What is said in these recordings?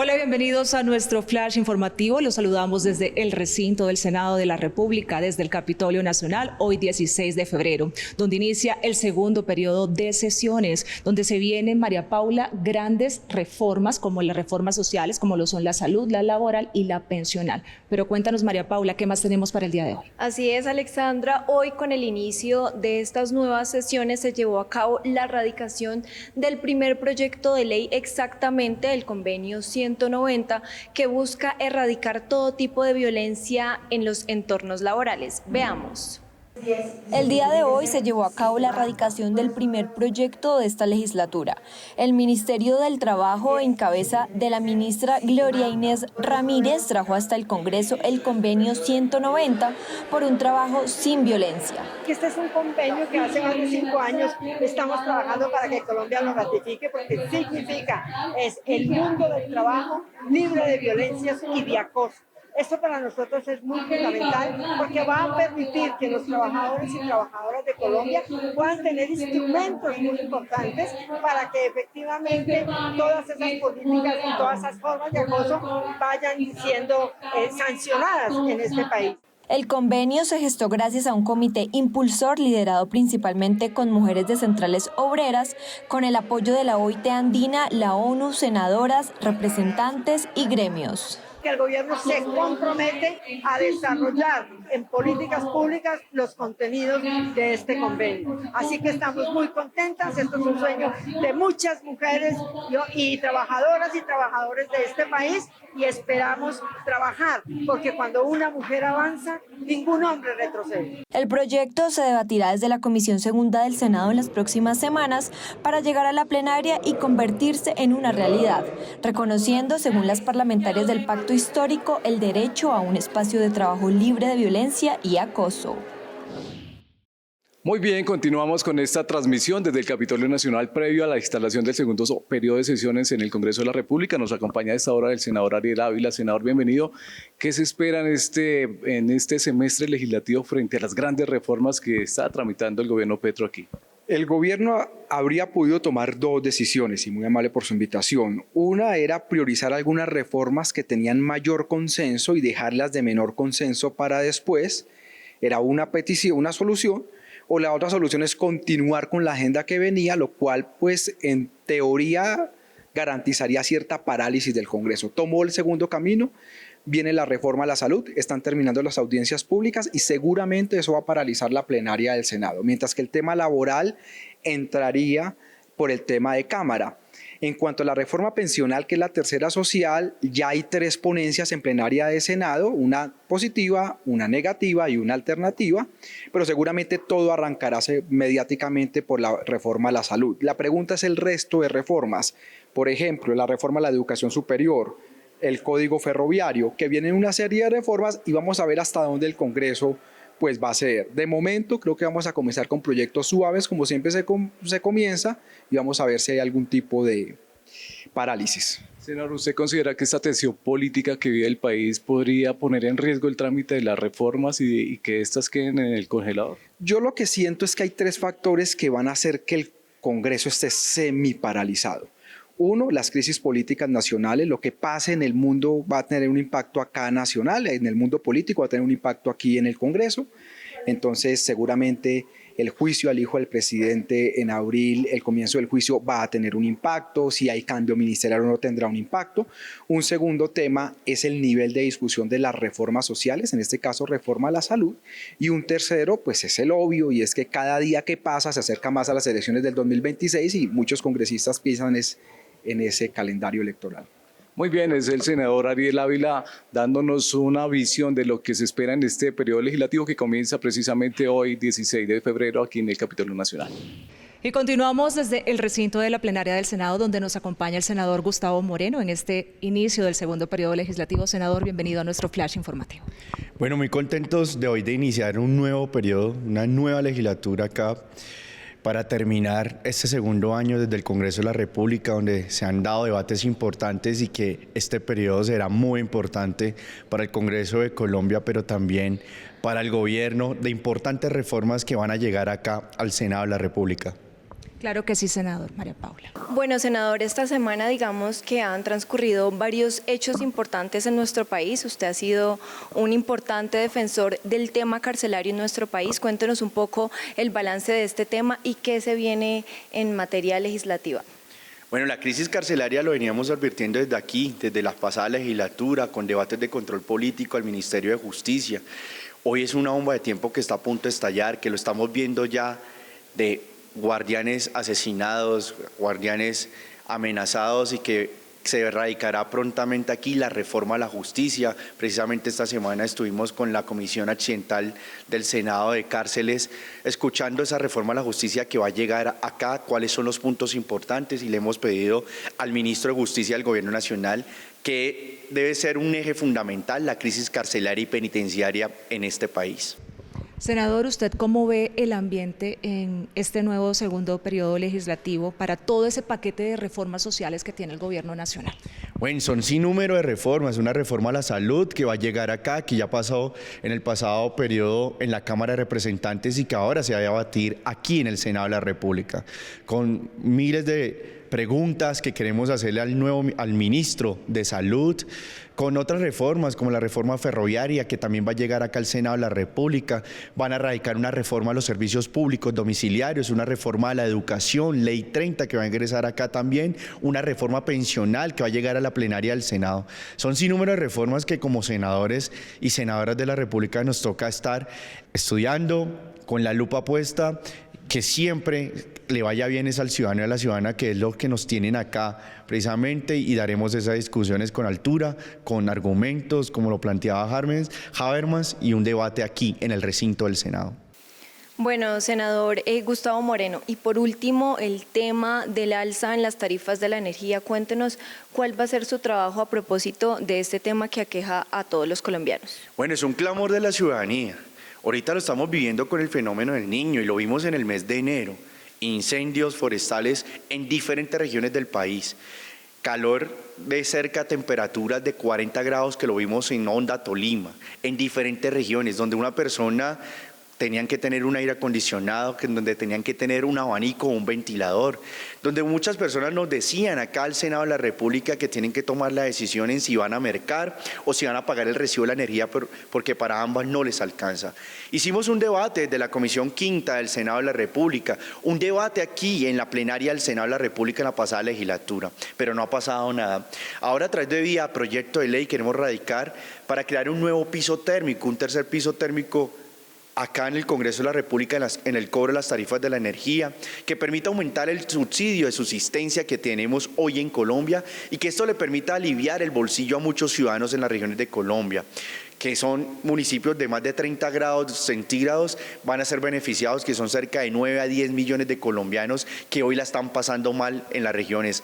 Hola, bienvenidos a nuestro flash informativo. Los saludamos desde el recinto del Senado de la República, desde el Capitolio Nacional, hoy 16 de febrero, donde inicia el segundo periodo de sesiones, donde se vienen, María Paula, grandes reformas como las reformas sociales, como lo son la salud, la laboral y la pensional. Pero cuéntanos, María Paula, ¿qué más tenemos para el día de hoy? Así es, Alexandra. Hoy, con el inicio de estas nuevas sesiones, se llevó a cabo la radicación del primer proyecto de ley, exactamente el convenio 190, que busca erradicar todo tipo de violencia en los entornos laborales. Veamos. El día de hoy se llevó a cabo la radicación del primer proyecto de esta legislatura. El Ministerio del Trabajo, en cabeza de la ministra Gloria Inés Ramírez, trajo hasta el Congreso el convenio 190 por un trabajo sin violencia. Este es un convenio que hace más de 5 años estamos trabajando para que Colombia lo ratifique, porque significa es el mundo del trabajo libre de violencias y de acoso. Esto para nosotros es muy fundamental porque va a permitir que los trabajadores y trabajadoras de Colombia puedan tener instrumentos muy importantes para que efectivamente todas esas políticas y todas esas formas de acoso vayan siendo sancionadas en este país. El convenio se gestó gracias a un comité impulsor liderado principalmente con mujeres de centrales obreras, con el apoyo de la OIT Andina, la ONU, senadoras, representantes y gremios. Que el gobierno se compromete a desarrollar en políticas públicas los contenidos de este convenio. Así que estamos muy contentas, esto es un sueño de muchas mujeres y trabajadoras y trabajadores de este país, y esperamos trabajar, porque cuando una mujer avanza, ningún hombre retrocede. El proyecto se debatirá desde la Comisión Segunda del Senado en las próximas semanas para llegar a la plenaria y convertirse en una realidad, reconociendo, según las parlamentarias del Pacto Histórico, el derecho a un espacio de trabajo libre de violencia y acoso. Muy bien, continuamos con esta transmisión desde el Capitolio Nacional previo a la instalación del segundo periodo de sesiones en el Congreso de la República. Nos acompaña a esta hora el senador Ariel Ávila. Senador, bienvenido. ¿Qué se espera en este semestre legislativo frente a las grandes reformas que está tramitando el gobierno Petro aquí? El gobierno habría podido tomar dos decisiones, y muy amable por su invitación. Una era priorizar algunas reformas que tenían mayor consenso y dejarlas de menor consenso para después. Era una petición, una solución. O la otra solución es continuar con la agenda que venía, lo cual pues en teoría garantizaría cierta parálisis del Congreso. Tomó el segundo camino, viene la reforma a la salud, están terminando las audiencias públicas y seguramente eso va a paralizar la plenaria del Senado, mientras que el tema laboral entraría por el tema de Cámara. En cuanto a la reforma pensional, que es la tercera social, ya hay 3 ponencias en plenaria de Senado, una positiva, una negativa y una alternativa, pero seguramente todo arrancará mediáticamente por la reforma a la salud. La pregunta es el resto de reformas, por ejemplo, la reforma a la educación superior, el código ferroviario, que vienen una serie de reformas y vamos a ver hasta dónde el Congreso pues va a ser. De momento creo que vamos a comenzar con proyectos suaves, como siempre se comienza, y vamos a ver si hay algún tipo de parálisis. Senador, ¿usted considera que esta tensión política que vive el país podría poner en riesgo el trámite de las reformas y que éstas queden en el congelador? Yo lo que siento es que hay 3 factores que van a hacer que el Congreso esté semi-paralizado. Uno, las crisis políticas nacionales, lo que pase en el mundo va a tener un impacto acá nacional, en el mundo político va a tener un impacto aquí en el Congreso. Entonces, seguramente el juicio al hijo del presidente en abril, el comienzo del juicio va a tener un impacto, si hay cambio ministerial o no tendrá un impacto. Un segundo tema es el nivel de discusión de las reformas sociales, en este caso reforma a la salud. Y un tercero, pues es el obvio, y es que cada día que pasa se acerca más a las elecciones del 2026 y muchos congresistas piensan en ese calendario electoral. Muy bien, es el senador Ariel Ávila dándonos una visión de lo que se espera en este periodo legislativo que comienza precisamente hoy, 16 de febrero, aquí en el Capitolio Nacional. Y continuamos desde el recinto de la plenaria del Senado, donde nos acompaña el senador Gustavo Moreno en este inicio del segundo periodo legislativo. Senador, bienvenido a nuestro flash informativo. Bueno, muy contentos de hoy de iniciar un nuevo periodo, una nueva legislatura acá, para terminar este segundo año desde el Congreso de la República, donde se han dado debates importantes y que este periodo será muy importante para el Congreso de Colombia, pero también para el gobierno, de importantes reformas que van a llegar acá al Senado de la República. Claro que sí, senador. María Paula. Bueno, senador, esta semana digamos que han transcurrido varios hechos importantes en nuestro país. Usted ha sido un importante defensor del tema carcelario en nuestro país. Cuéntenos un poco el balance de este tema y qué se viene en materia legislativa. Bueno, la crisis carcelaria lo veníamos advirtiendo desde aquí, desde la pasada legislatura, con debates de control político al Ministerio de Justicia. Hoy es una bomba de tiempo que está a punto de estallar, que lo estamos viendo ya de guardianes asesinados, guardianes amenazados y que se erradicará prontamente aquí la reforma a la justicia. Precisamente esta semana estuvimos con la Comisión Accidental del Senado de Cárceles escuchando esa reforma a la justicia que va a llegar acá, cuáles son los puntos importantes, y le hemos pedido al ministro de Justicia del Gobierno Nacional que debe ser un eje fundamental la crisis carcelaria y penitenciaria en este país. Senador, ¿usted cómo ve el ambiente en este nuevo segundo periodo legislativo para todo ese paquete de reformas sociales que tiene el gobierno nacional? Bueno, son sin número de reformas, una reforma a la salud que va a llegar acá, que ya pasó en el pasado periodo en la Cámara de Representantes y que ahora se va a debatir aquí en el Senado de la República, con miles de preguntas que queremos hacerle al ministro de Salud, con otras reformas como la reforma ferroviaria que también va a llegar acá al Senado de la República. Van a radicar una reforma a los servicios públicos domiciliarios, una reforma a la educación, ley 30 que va a ingresar acá también, una reforma pensional que va a llegar a la plenaria del Senado. Son sin número de reformas que como senadores y senadoras de la República nos toca estar estudiando con la lupa puesta, que siempre le vaya bien es al ciudadano y a la ciudadana, que es lo que nos tienen acá precisamente, y daremos esas discusiones con altura, con argumentos, como lo planteaba Habermas, y un debate aquí en el recinto del Senado. Bueno, senador Gustavo Moreno, y por último el tema del alza en las tarifas de la energía. Cuéntenos cuál va a ser su trabajo a propósito de este tema que aqueja a todos los colombianos. Bueno, es un clamor de la ciudadanía. Ahorita lo estamos viviendo con el fenómeno del Niño y lo vimos en el mes de enero. Incendios forestales en diferentes regiones del país. Calor de cerca, temperaturas de 40 grados que lo vimos en Honda, Tolima, en diferentes regiones donde una persona tenían que tener un aire acondicionado, donde tenían que tener un abanico o un ventilador, donde muchas personas nos decían acá al Senado de la República que tienen que tomar la decisión en si van a mercar o si van a pagar el recibo de la energía porque para ambas no les alcanza. Hicimos un debate desde la Comisión Quinta del Senado de la República, un debate aquí en la plenaria del Senado de la República en la pasada legislatura, pero no ha pasado nada. Ahora a través de vía proyecto de ley queremos radicar para crear un nuevo piso térmico, un tercer piso térmico acá en el Congreso de la República en el cobro de las tarifas de la energía, que permita aumentar el subsidio de subsistencia que tenemos hoy en Colombia y que esto le permita aliviar el bolsillo a muchos ciudadanos en las regiones de Colombia, que son municipios de más de 30 grados centígrados, van a ser beneficiados, que son cerca de 9 a 10 millones de colombianos que hoy la están pasando mal en las regiones,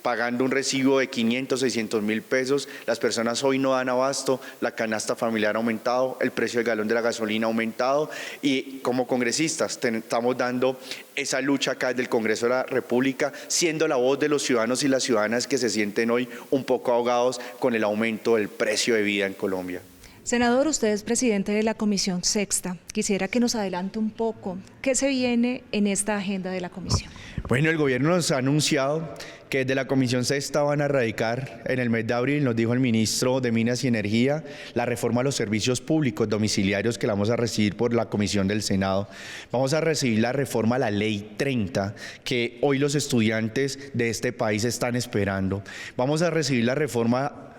pagando un recibo de 500, 600 mil pesos, las personas hoy no dan abasto, la canasta familiar ha aumentado, el precio del galón de la gasolina ha aumentado y como congresistas estamos dando esa lucha acá desde el Congreso de la República, siendo la voz de los ciudadanos y las ciudadanas que se sienten hoy un poco ahogados con el aumento del precio de vida en Colombia. Senador, usted es presidente de la Comisión Sexta. Quisiera que nos adelante un poco qué se viene en esta agenda de la comisión. Bueno, el gobierno nos ha anunciado que desde la Comisión Sexta van a radicar en el mes de abril, nos dijo el ministro de Minas y Energía, la reforma a los servicios públicos domiciliarios que la vamos a recibir por la Comisión del Senado. Vamos a recibir la reforma a la Ley 30, que hoy los estudiantes de este país están esperando. Vamos a recibir la reforma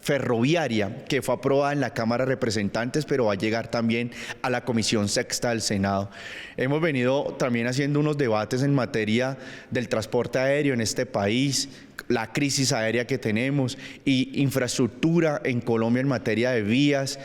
ferroviaria que fue aprobada en la Cámara de Representantes, pero va a llegar también a la Comisión Sexta del Senado. Hemos venido también haciendo unos debates en materia del transporte aéreo en este país, la crisis aérea que tenemos y infraestructura en Colombia en materia de vías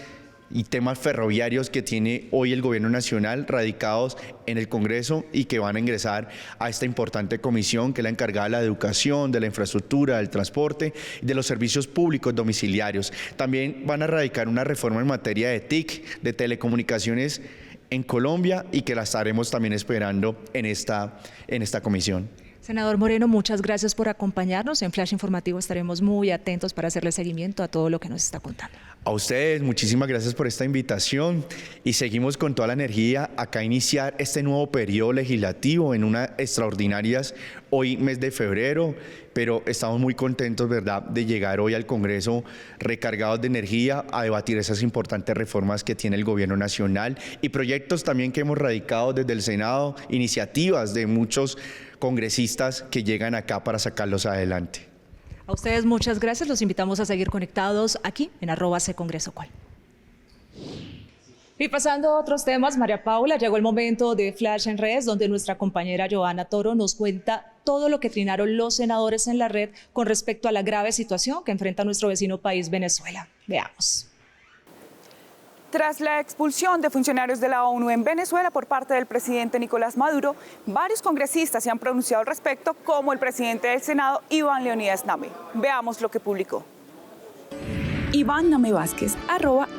y temas ferroviarios que tiene hoy el gobierno nacional radicados en el Congreso y que van a ingresar a esta importante comisión que es la encargada de la educación, de la infraestructura, del transporte y de los servicios públicos domiciliarios. También van a radicar una reforma en materia de TIC, de telecomunicaciones en Colombia y que la estaremos también esperando en esta comisión. Senador Moreno, muchas gracias por acompañarnos. En Flash Informativo estaremos muy atentos para hacerle seguimiento a todo lo que nos está contando. A ustedes, muchísimas gracias por esta invitación y seguimos con toda la energía acá a iniciar este nuevo periodo legislativo en unas extraordinarias hoy mes de febrero, pero estamos muy contentos, ¿verdad?, de llegar hoy al Congreso recargados de energía a debatir esas importantes reformas que tiene el Gobierno Nacional y proyectos también que hemos radicado desde el Senado, iniciativas de muchos congresistas que llegan acá para sacarlos adelante. A ustedes muchas gracias, los invitamos a seguir conectados aquí en @CongresoCol. Y pasando a otros temas, María Paula, llegó el momento de Flash en Redes, donde nuestra compañera Joana Toro nos cuenta todo lo que trinaron los senadores en la red con respecto a la grave situación que enfrenta nuestro vecino país, Venezuela. Veamos. Tras la expulsión de funcionarios de la ONU en Venezuela por parte del presidente Nicolás Maduro, varios congresistas se han pronunciado al respecto, como el presidente del Senado, Iván Leonidas Name. Veamos lo que publicó. Iván Name Vázquez,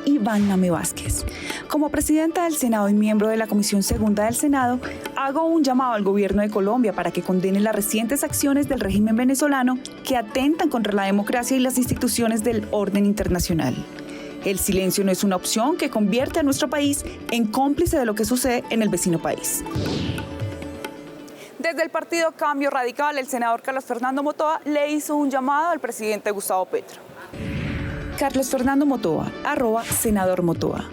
@Iván Name Vázquez. Como presidenta del Senado y miembro de la Comisión Segunda del Senado, hago un llamado al gobierno de Colombia para que condene las recientes acciones del régimen venezolano que atentan contra la democracia y las instituciones del orden internacional. El silencio no es una opción que convierte a nuestro país en cómplice de lo que sucede en el vecino país. Desde el partido Cambio Radical, el senador Carlos Fernando Motoa le hizo un llamado al presidente Gustavo Petro. Carlos Fernando Motoa, @senador Motoa.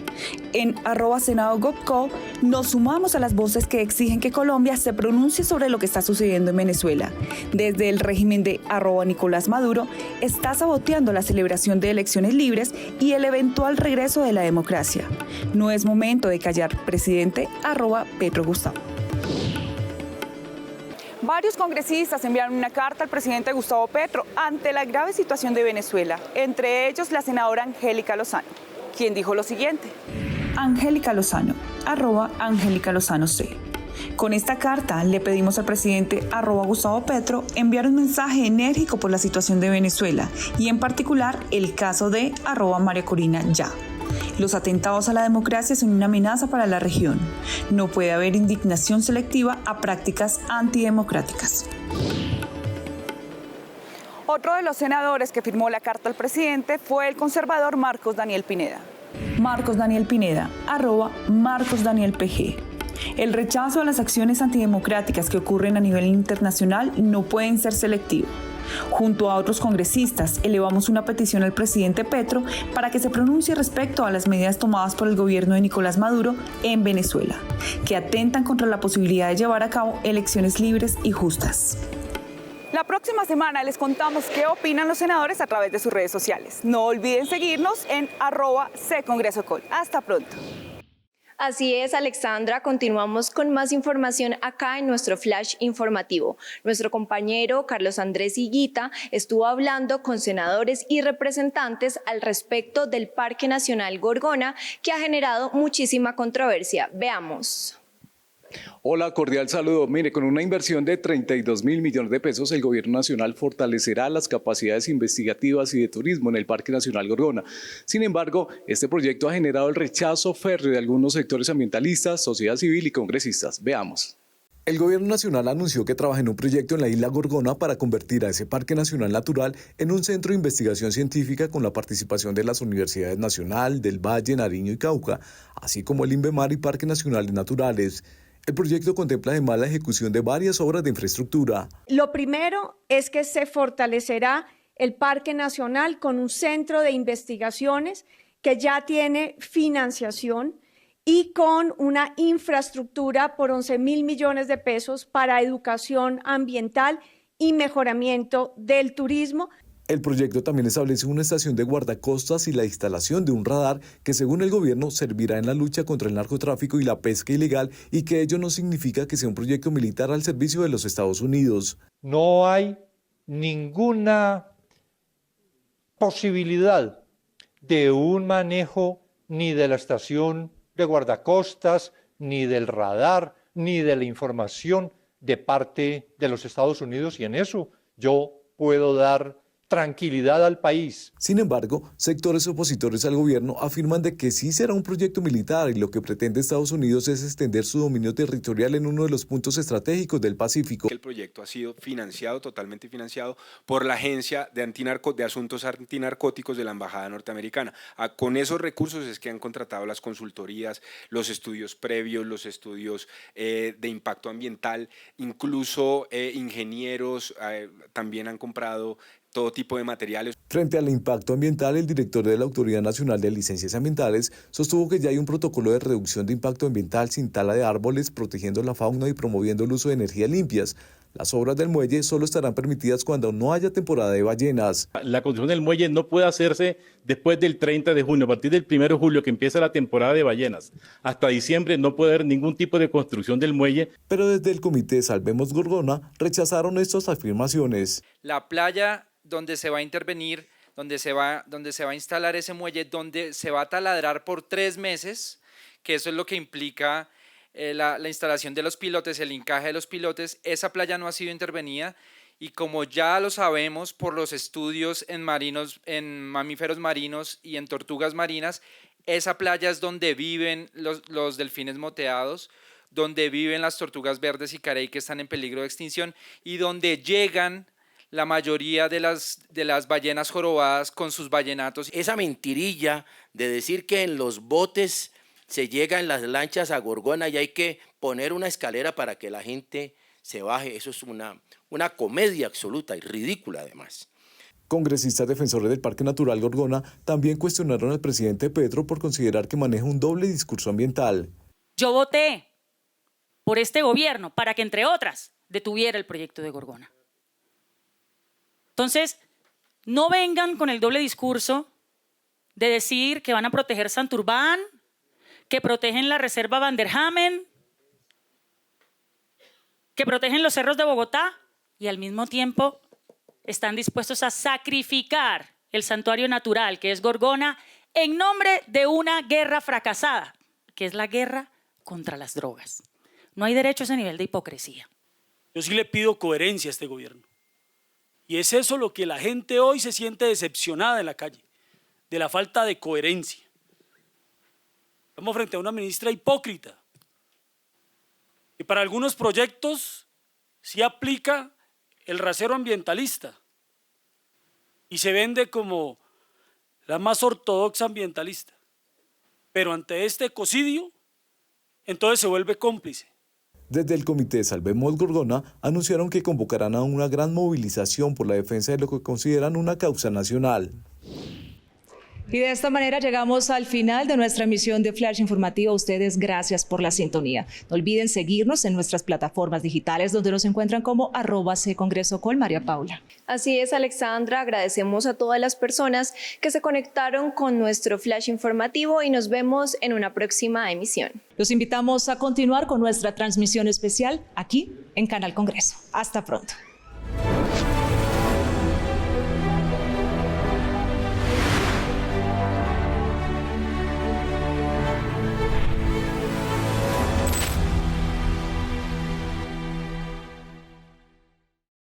En @senadogobco nos sumamos a las voces que exigen que Colombia se pronuncie sobre lo que está sucediendo en Venezuela. Desde el régimen de @Nicolás Maduro está saboteando la celebración de elecciones libres y el eventual regreso de la democracia. No es momento de callar, presidente @Petro Gustavo. Varios congresistas enviaron una carta al presidente Gustavo Petro ante la grave situación de Venezuela, entre ellos la senadora Angélica Lozano, quien dijo lo siguiente. Angélica Lozano, @Angélica Lozano C. Con esta carta le pedimos al presidente @Gustavo Petro enviar un mensaje enérgico por la situación de Venezuela y en particular el caso de @María Corina Ya. Los atentados a la democracia son una amenaza para la región. No puede haber indignación selectiva a prácticas antidemocráticas. Otro de los senadores que firmó la carta al presidente fue el conservador Marcos Daniel Pineda. Marcos Daniel Pineda, @Marcos Daniel PG. El rechazo a las acciones antidemocráticas que ocurren a nivel internacional no pueden ser selectivos. Junto a otros congresistas, elevamos una petición al presidente Petro para que se pronuncie respecto a las medidas tomadas por el gobierno de Nicolás Maduro en Venezuela, que atentan contra la posibilidad de llevar a cabo elecciones libres y justas. La próxima semana les contamos qué opinan los senadores a través de sus redes sociales. No olviden seguirnos en @CongresoCol. Hasta pronto. Así es, Alexandra, continuamos con más información acá en nuestro Flash Informativo. Nuestro compañero Carlos Andrés Higuita estuvo hablando con senadores y representantes al respecto del Parque Nacional Gorgona, que ha generado muchísima controversia. Veamos. Hola, cordial saludo. Mire, con una inversión de 32.000 millones de pesos, el Gobierno Nacional fortalecerá las capacidades investigativas y de turismo en el Parque Nacional Gorgona. Sin embargo, este proyecto ha generado el rechazo férreo de algunos sectores ambientalistas, sociedad civil y congresistas. Veamos. El Gobierno Nacional anunció que trabaja en un proyecto en la isla Gorgona para convertir a ese Parque Nacional Natural en un centro de investigación científica con la participación de las Universidades Nacional, del Valle, Nariño y Cauca, así como el INVEMAR y Parques Nacionales Naturales. El proyecto contempla además la ejecución de varias obras de infraestructura. Lo primero es que se fortalecerá el Parque Nacional con un centro de investigaciones que ya tiene financiación y con una infraestructura por 11.000 millones de pesos para educación ambiental y mejoramiento del turismo. El proyecto también establece una estación de guardacostas y la instalación de un radar que, según el gobierno, servirá en la lucha contra el narcotráfico y la pesca ilegal, y que ello no significa que sea un proyecto militar al servicio de los Estados Unidos. No hay ninguna posibilidad de un manejo ni de la estación de guardacostas, ni del radar, ni de la información de parte de los Estados Unidos, y en eso yo puedo dar tranquilidad al país. Sin embargo, sectores opositores al gobierno afirman de que sí será un proyecto militar y lo que pretende Estados Unidos es extender su dominio territorial en uno de los puntos estratégicos del Pacífico. El proyecto ha sido financiado, totalmente financiado, por la Agencia de Asuntos Antinarcóticos de la Embajada Norteamericana. Con esos recursos es que han contratado las consultorías, los estudios previos, los estudios de impacto ambiental, incluso ingenieros también han comprado todo tipo de materiales. Frente al impacto ambiental, el director de la Autoridad Nacional de Licencias Ambientales sostuvo que ya hay un protocolo de reducción de impacto ambiental sin tala de árboles, protegiendo la fauna y promoviendo el uso de energías limpias. Las obras del muelle solo estarán permitidas cuando no haya temporada de ballenas. La construcción del muelle no puede hacerse después del 30 de junio, a partir del 1 de julio que empieza la temporada de ballenas. Hasta diciembre no puede haber ningún tipo de construcción del muelle. Pero desde el Comité Salvemos Gorgona rechazaron estas afirmaciones. La playa donde se va a intervenir, donde se va a instalar ese muelle, donde se va a taladrar por 3 meses, que eso es lo que implica la instalación de los pilotes, el hincaje de los pilotes. Esa playa no ha sido intervenida y como ya lo sabemos por los estudios en mamíferos marinos y en tortugas marinas, esa playa es donde viven los delfines moteados, donde viven las tortugas verdes y carey que están en peligro de extinción y donde llegan la mayoría de las ballenas jorobadas con sus ballenatos. Esa mentirilla de decir que en los botes se llega en las lanchas a Gorgona y hay que poner una escalera para que la gente se baje, eso es una comedia absoluta y ridícula además. Congresistas defensores del Parque Natural Gorgona también cuestionaron al presidente Petro por considerar que maneja un doble discurso ambiental. Yo voté por este gobierno para que, entre otras, detuviera el proyecto de Gorgona. Entonces, no vengan con el doble discurso de decir que van a proteger Santurbán, que protegen la reserva Van der Hamen, que protegen los cerros de Bogotá y al mismo tiempo están dispuestos a sacrificar el santuario natural que es Gorgona en nombre de una guerra fracasada, que es la guerra contra las drogas. No hay derecho a ese nivel de hipocresía. Yo sí le pido coherencia a este gobierno. Y es eso lo que la gente hoy se siente decepcionada en la calle, de la falta de coherencia. Estamos frente a una ministra hipócrita, que para algunos proyectos sí aplica el rasero ambientalista y se vende como la más ortodoxa ambientalista, pero ante este ecocidio, entonces se vuelve cómplice. Desde el Comité Salvemos Gorgona anunciaron que convocarán a una gran movilización por la defensa de lo que consideran una causa nacional. Y de esta manera llegamos al final de nuestra emisión de Flash Informativo. A ustedes, gracias por la sintonía. No olviden seguirnos en nuestras plataformas digitales donde nos encuentran como @ccongresocol. María Paula. Así es, Alexandra. Agradecemos a todas las personas que se conectaron con nuestro Flash Informativo y nos vemos en una próxima emisión. Los invitamos a continuar con nuestra transmisión especial aquí en Canal Congreso. Hasta pronto.